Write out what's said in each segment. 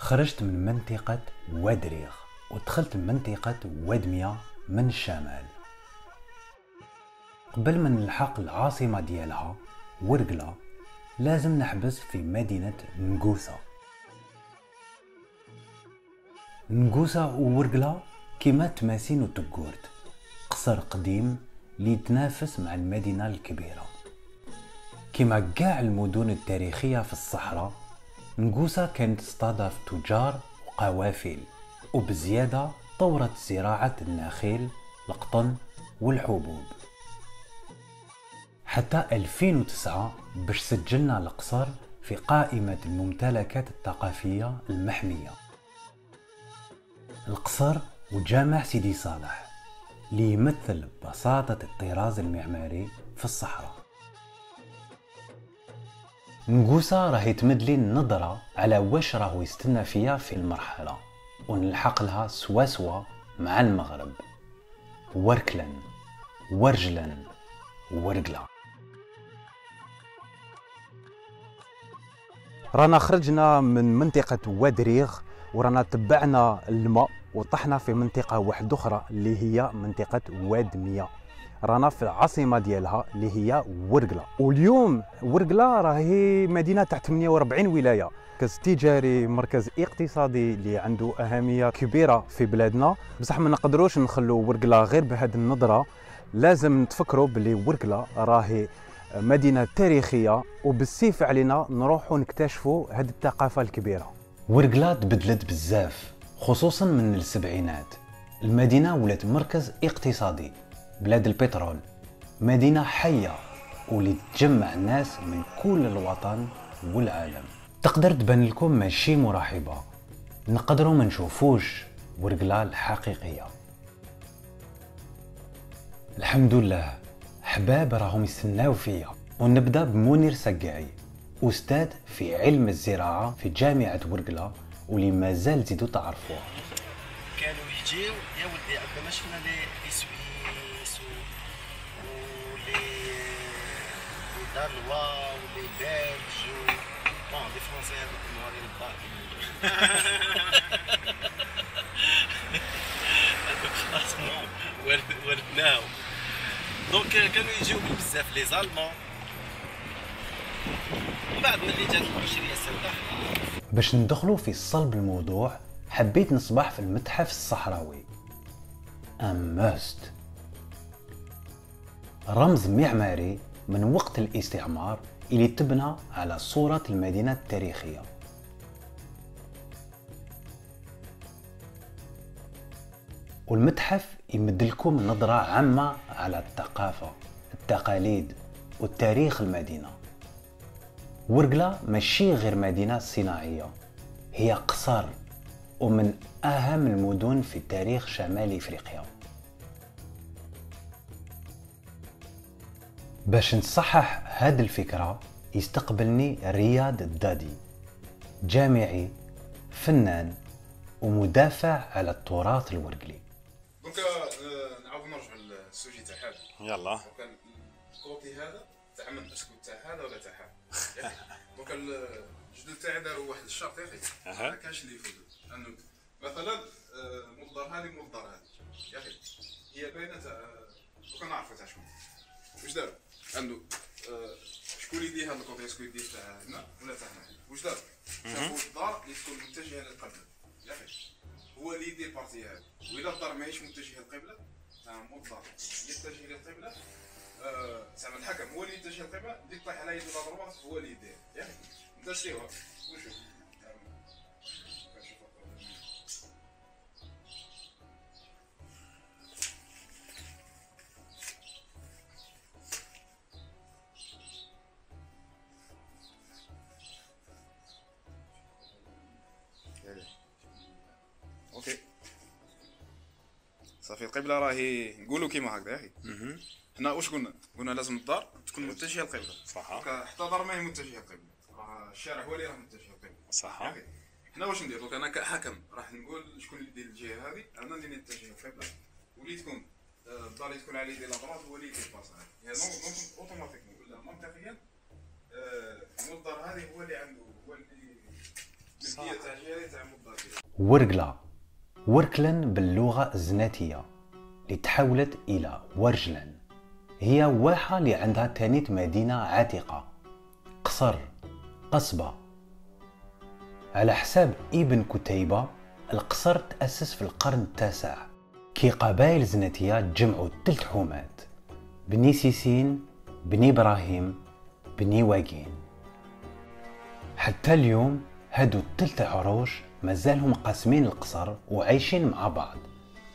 خرجت من منطقة وادريغ ودخلت منطقة وادمية من الشمال. قبل ما نلحق العاصمة ديالها ورقلة لازم نحبس في مدينة نقوسة. نقوسة وورقلة كيما تماسين وتقورت، قصر قديم اللي يتنافس مع المدينة الكبيرة. كيما كاع المدن التاريخية في الصحراء، نقوسة كانت تستضاف تجار وقوافل، وبزيادة طورت زراعة النخيل، القطن والحبوب. حتى 2009 باش سجلنا القصر في قائمة الممتلكات الثقافية المحمية. القصر وجامع سيدي صالح اللي يمثل بساطة الطراز المعماري في الصحراء. نقوسة راهي تمدلي النظرة على واش راهو يستنى فيا في المرحلة، ونلحق لها سوا مع المغرب، وركلن ورجلن ورقلة. رانا خرجنا من منطقة وادريغ ورانا تبعنا الماء وطحنا في منطقة واحدة أخرى اللي هي منطقة وادمية. رانا في العاصمة ديالها اللي هي ورقلة. واليوم ورقلة راهي مدينة تحت 48 ولاية، مركز تجاري، مركز اقتصادي اللي عنده أهمية كبيرة في بلادنا. بصح ما نقدروش نخلو ورقلة غير بهذه النظرة، لازم نتفكروا بلي ورقلة راهي مدينة تاريخية وبالسيف علينا نروحوا نكتشفوا هذه الثقافة الكبيرة. ورقلة تبدلت بزاف خصوصا من السبعينات. المدينة ولات مركز اقتصادي، بلاد البترول، مدينة حية واللي تجمع الناس من كل الوطن والعالم. تقدر تبان لكم ماشي مرحبة، نقدروا ما نشوفوش ورقلة الحقيقية. الحمد لله حباب راهم يستناو فيا. ونبدا بمنير سقاعي، استاذ في علم الزراعه في جامعه ورقله واللي مازال تزيدوا تعرفوه. كانوا يجيو يا ولدي عندما شفنا لي سويس ولي دانوا ولي بلج بون لي فرونسي هذوك الموالين الباقي هذوك خلاص وردناهم. دونك كانوا يجيو بزاف لي زالمون. بعد ملي جات البشريه السوداء باش ندخلوا في صلب الموضوع حبيت نصبح في المتحف الصحراوي أمست، رمز معماري من وقت الاستعمار اللي تبنى على صورة المدينة التاريخية. والمتحف يمدلكم نظرة عامة على الثقافة، التقاليد والتاريخ المدينة. ورقلة ماشي غير مدينة صناعية، هي قصر ومن أهم المدن في تاريخ شمال إفريقيا. باش نصحح هذه الفكرة يستقبلني رياض الدادي، جامعي، فنان ومدافع على التراث الورقلي. دونك نعاود نرجعوا للسوجي تاع هذا. يلا دونك الكوتي هذا تاع من اسكو تاع هذا ولا تاع هذا. دونك الجدود تاعي داروا واحد الشرط يا اخي، ما كانش اللي يفوتوا انه مثلا مصدر هذه مصدر هذه يا اخي هي باينه تاع دوك نعرفوا تاع شكون واش داروا انه شكون يدي هذا الكوتي، اسكو يدي تاع هنا ولا تاع هنا. واش داروا شافوا الدار اللي تكون متجهه للقبله يا اخي هو اللي يدير البارتي هذه، واذا الدار ماهيش متجهه للقبله تاع مضطر يتجه للقبله زعما الحكم هو اللي يتجه للقبله، اللي طيح على يده ضربات هو اللي يدير ياك انت سيوها وشوف. اوكي صافي القبله راهي نقولوا كيما هكذا يا اخي. حنا واش قلنا لازم الدار تكون متجهه للقبله، صح؟ حتى دار ماهي متجهه للقبله، راه الشارع هو اللي راه متجه للقبله، صح؟ حنا واش ندير؟ دونك انا كحكم راح نقول شكون اللي يدير الجهه هذه، انا اللي نتجه للقبله، واللي تكون الدار اللي تكون على يدي لابراط هو اللي يدير الباص هذا. يعني اوتوماتيكمون ولا منطقيا الدار هذه هو اللي عنده، هو اللي الملكيه تاع الجهه تاع ورقلة، وركلن باللغة الزناتية اللي تحولت إلى ورجلن. هي واحة اللي عندها تانيت مدينة عتيقة، قصر، قصبة. على حساب ابن كتيبة القصر تأسس في القرن التاسع كي قبائل زناتية جمعوا 3 حومات: بني سيسين، بني إبراهيم، بني واقين. حتى اليوم هادو 3 عروش مازالهم قاسمين القصر وعايشين مع بعض،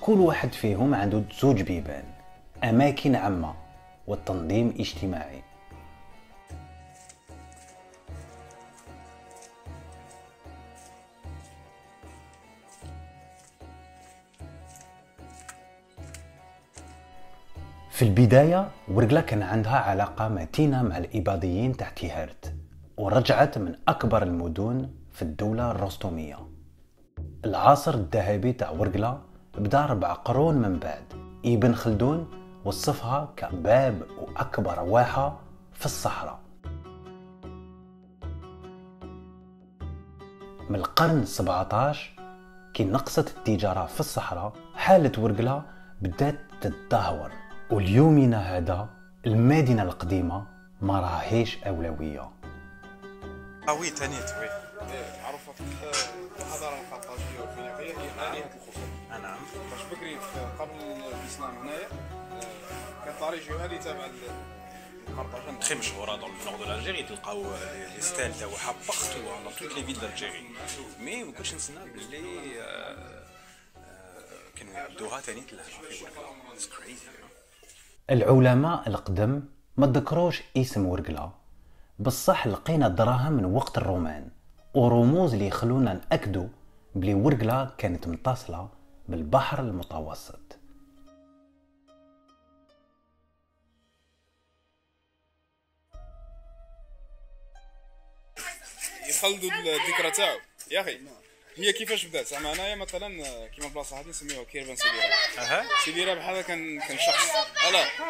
كل واحد فيهم عنده 2 بيبان، أماكن عامة والتنظيم اجتماعي. في البداية ورقلة كان عندها علاقة متينة مع الإباضيين تحت هرت، ورجعت من أكبر المدن في الدولة الرستمية. العصر الذهبي تاع ورقلة بدا 4 قرون من بعد. ابن خلدون وصفها كباب وأكبر واحة في الصحراء. من القرن 17 كي نقصت التجارة في الصحراء حالة ورقلة بدات تتدهور، واليومنا هذا المدينة القديمة ما راهيش أولوية. وي تانيت وي معروفه في الحضاره القرطاجيه والفينيقيه هي آلهة الخصوم. نعم. باش بكري قبل الاسلام هنايا كان طاريجيو هذه تابع القرطاج. تري مشهوره دون النورد دو الجيري، تلقاو لي ستيل تاعها بارتو دون توت لي فيل دالجيري، مي ما كنتش نسنا باللي كانوا يعبدوها تانيت لهنا في ورقلة. اتس كريزي. العلماء القدم ما ذكروش اسم ورقلة، بصح لقينا دراهم من وقت الرومان ورموز اللي يخلونا نأكدوا بلي ورقلة كانت متصلة بالبحر المتوسط. يخلدوا الذكرى تاعو يا اخي. هي كيفاش بدات؟ زعما انايا مثلا كيما بلاصه هذه نسميوها كيرفان سيدي. سيدي رابح هذا كان شخص.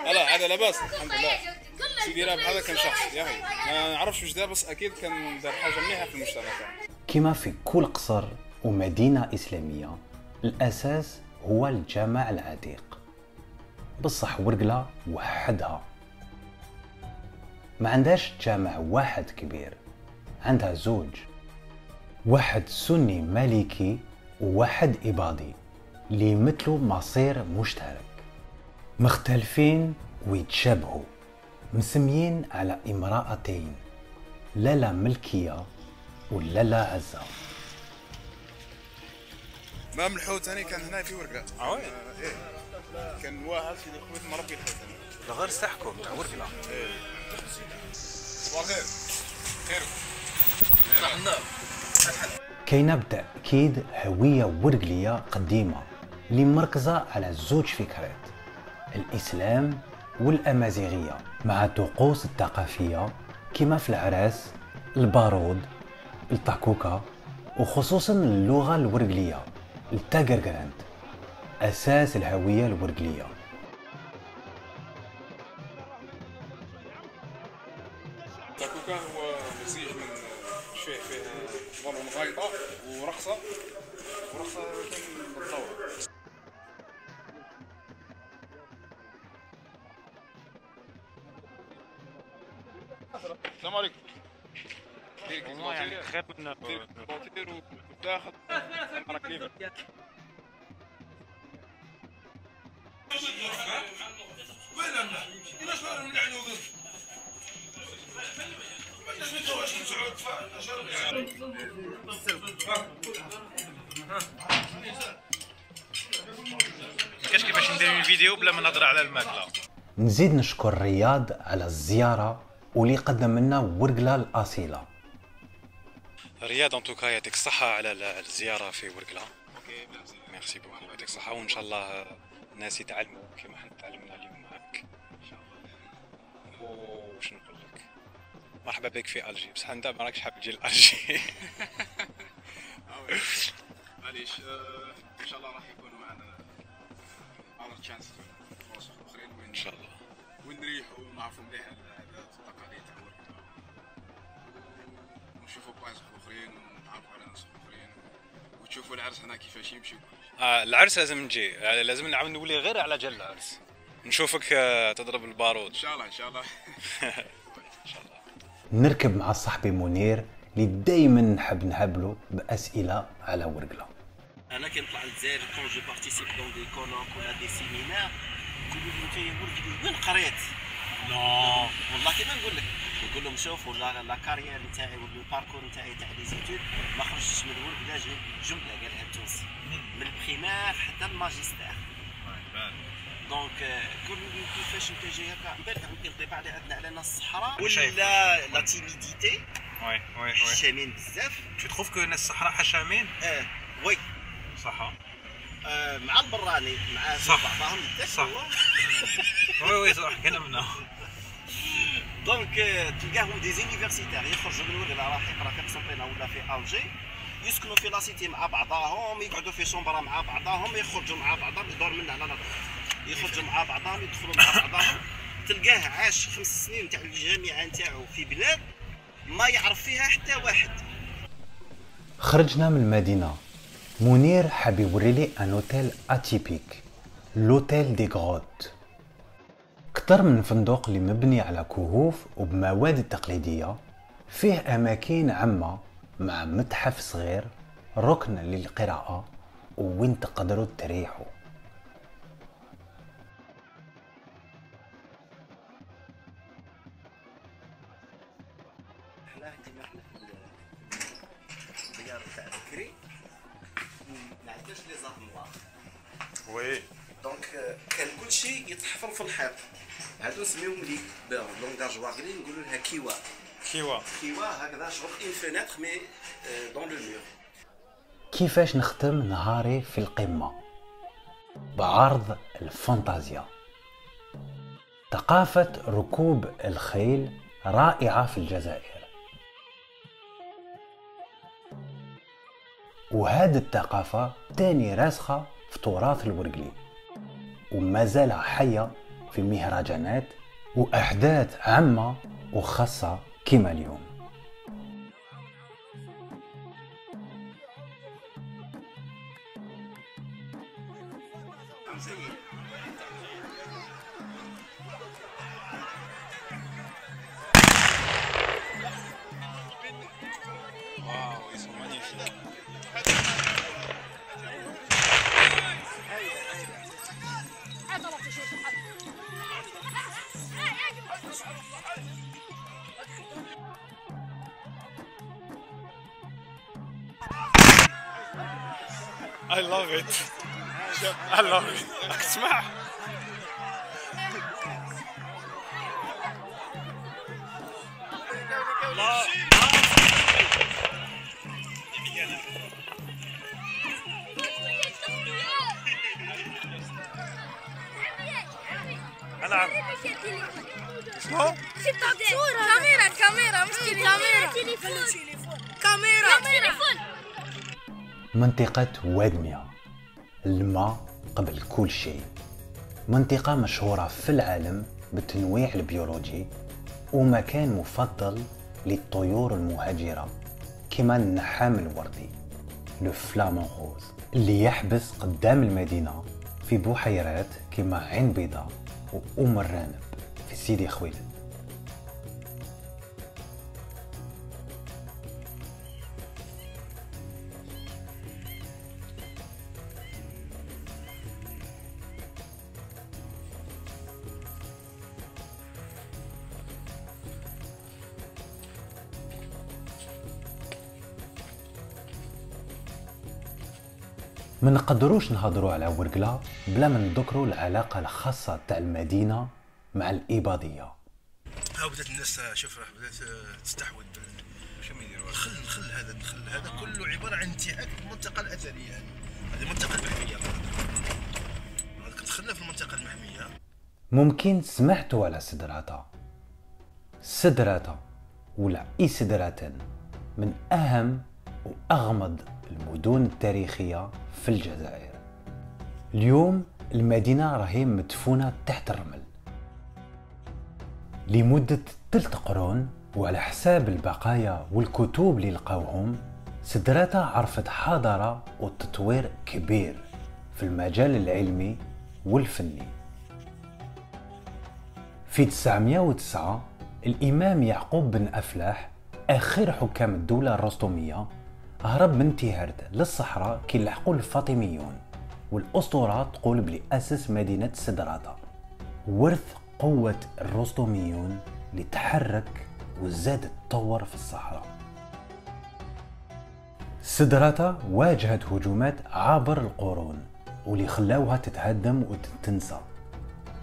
لا هذا لاباس الحمد لله. سيدي رابح هذا كان شخص يا اخي، ما نعرفش واش دار، بس اكيد كان دار حاجه مليحه في المجتمع تاعنا. كما في كل قصر ومدينة إسلامية الأساس هو الجامع العتيق، بصح ورقلة وحدها ما عندهاش جامع واحد كبير، عندها 2، واحد سني مالكي وواحد إباضي اللي يمثلوا مصير مشترك، مختلفين ويتشابهوا، مسميين على امرأتين، لالا ملكية ولالا عزة. مام الحوت ثاني كان هنا في ورقلة. ايه كان واحد سيدي خويت مربي الحوت ثاني. غير ساحكم تاع ورقلة. صباح الخير. خير. كاينه بالتأكيد هوية ورقلية قديمة اللي مركزة على 2 فكرات: الإسلام والأمازيغية، مع طقوس الثقافية كما في العراس، البارود، الطاكوكا، وخصوصا اللغة الورقلية التاغرغراند، أساس الهوية الورقلية. الطاكوكا هو مزيج من فيه ظلم غايطة ورقصة كان بالدورة. السلام عليكم. يعني خير من بوتير وتاخذ معك ليفر. كاش كيفاش ندير الفيديو بلا ما نهضر على الماكله. نزيد نشكر رياض على الزيارة واللي قدم لنا ورقلة الأصيلة. رياض ان توكا يعطيك الصحة على الزيارة في ورقلة. ميرسي بوكو، يعطيك الصحة، وان شاء الله الناس يتعلموا كما حنا تعلمنا اليوم معاك. وش نقول لك؟ مرحبا بك في ألجي، بصح انت ما راكش حاب تجي لألجي. معليش ان شاء الله راح يكونوا معنا اذر تشانس فرص اخرين ان شاء الله، ونريحوا ونعرفوا مليح العادات والتقاليد تاع ورقلة، ونشوفوا بلايص اخرين ونتعرفوا على ناس اخرين، وتشوفوا نشوفوا العرس هنا كيفاش يمشي. العرس لازم نجي، لازم نعاود نولي غير على جال العرس، نشوفك تضرب البارود. ان شاء الله ان شاء الله. ان شاء الله. نركب مع صاحبي منير اللي دايما نحب نهبله باسئله على ورقله. انا كنطلع للجزائر كون جو بارتيسيب دون دي كولوك ولا دي سيمينار، يقولوا لي انت يا ولدي وين قريت؟ لا والله كيما نقول لك، نقول لهم شوف ولا لا كارير نتاعي ولا الباركور نتاعي تاع لي زيتود ما خرجتش من ورقله جمله قالها التونسي، من البريمير حتى الماجستير. دونك قولوا لي كيفاش انت جاي هكا؟ من بعد ينطبع على عندنا على ناس الصحراء ولا لا تيميديتي. وي حشامين بزاف. تو تروف كو الناس الصحراء حشامين؟ وي صح. مع البراني مع بعضهم صح. وي صح كنا منه. دونك تلقاهم دي زونيفرسيتير يخرجوا من ورقله راح يقرا في قسنطينه ولا في الجي، يسكنوا في لاسيتي مع بعضاهم، يقعدوا في شومبرا مع بعضاهم، يخرجوا مع بعضهم، يدور منا على نظر، يخرجوا مع بعضهم، يدخلوا مع بعضهم. تلقاه عاش 5 سنين تاع الجامعه نتاعو في بلاد ما يعرف فيها حتى واحد. خرجنا من المدينه، منير حاب يوري لي ان اوتيل اتيبيك، لوتيل دي غروت، كتر من فندق اللي مبني على كهوف وبمواد تقليديه، فيه اماكن عامه مع متحف صغير، ركن للقراءه وين تقدروا تريحوا. احنا كيما احنا في الديار تاع بكري ما عندناش لي زارموار. وي دونك كان كلشي يتحفر في الحيط، هادو نسميوهم لي لونغاج واغلي نقولوا لها كيوا. كيوا هكذا شغل اون فينيتر مي دون لو مور. كيفاش نختم نهاري في القمه؟ بعرض الفانتازيا، ثقافه ركوب الخيل رائعه في الجزائر، وهذه الثقافه تاني راسخه في تراث الورقلي وما زال حيه في مهرجانات واحداث عامه وخاصه كما اليوم. واو ils sont magnifiques. I love it. I love it. اسمع. لا انا عارف شنو؟ كاميرا مش تليفون. منطقة وادمية، الماء قبل كل شيء، منطقة مشهورة في العالم بالتنويع البيولوجي ومكان مفضل للطيور المهاجرة كما النحام الوردي لو فلامون روز اللي يحبس قدام المدينة في بحيرات كما عين بيضاء وأم الرانب في سيدي خويلد. ما نقدروش نهضروا على ورقله بلا ما نذكروا العلاقه الخاصه تاع المدينه مع الاباضيه. ها بدات الناس شوف راح بدات تستحوذ شنو يديروا الخل هذا كله عباره عن انتهاك المنطقه الاثريه. هذه المنطقه المحميه، هذا كتخلى في المنطقه المحميه. ممكن سمعتوا على سدراتا ولا إسدراتن، من اهم واغمض المدن التاريخيه في الجزائر. اليوم المدينه راهي مدفونه تحت الرمل لمده 3 قرون، وعلى حساب البقايا والكتب اللي لقاوهم سدراتة عرفت حضارة وتطوير كبير في المجال العلمي والفني. في 909 الإمام يعقوب بن أفلاح آخر حكام الدولة الرستمية هرب من تيهرت للصحراء كي لحقوا الفاطميون، والأسطورة تقول بلي أسس مدينة سدراتة، ورث قوة الرستميون اللي تحرك وزاد تطور في الصحراء. سدراتة واجهت هجومات عبر القرون واللي خلاوها تتهدم وتتنسى.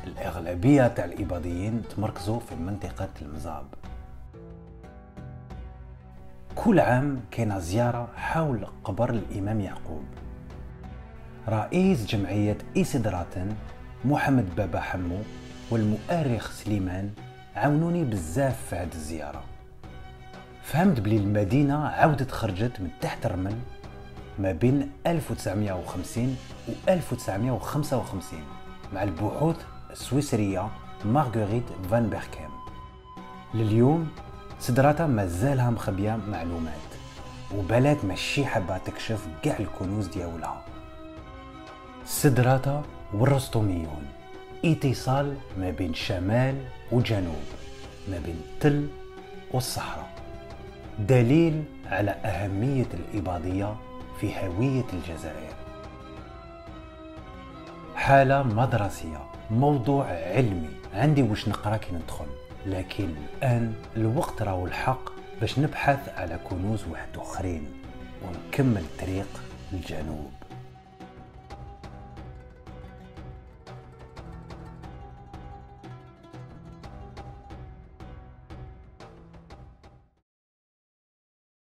الأغلبية تاع الإباضيين تمركزوا في منطقة المزاب. كل عام كاينه زيارة حول قبر الإمام يعقوب. رئيس جمعية إيسدراتن محمد بابا حمو والمؤرخ سليمان عاونوني بزاف في هذه الزيارة. فهمت بلي المدينة عاودت خرجت من تحت الرمل ما بين 1950 و 1955 مع البحوث السويسرية مارغوريت فان بيركام. لليوم سدراتة مازالها مخبية معلومات، وبلاد ماشي حابة تكشف كاع الكنوز ديالها. سدراتة والرستميون اتصال ما بين شمال وجنوب، ما بين التل والصحراء، دليل على أهمية الإباضية في هوية الجزائر. حالة مدرسية، موضوع علمي، عندي واش نقرا كي ندخل، لكن الآن الوقت راهو الحق باش نبحث على كنوز واحد أخرين ونكمل طريق الجنوب.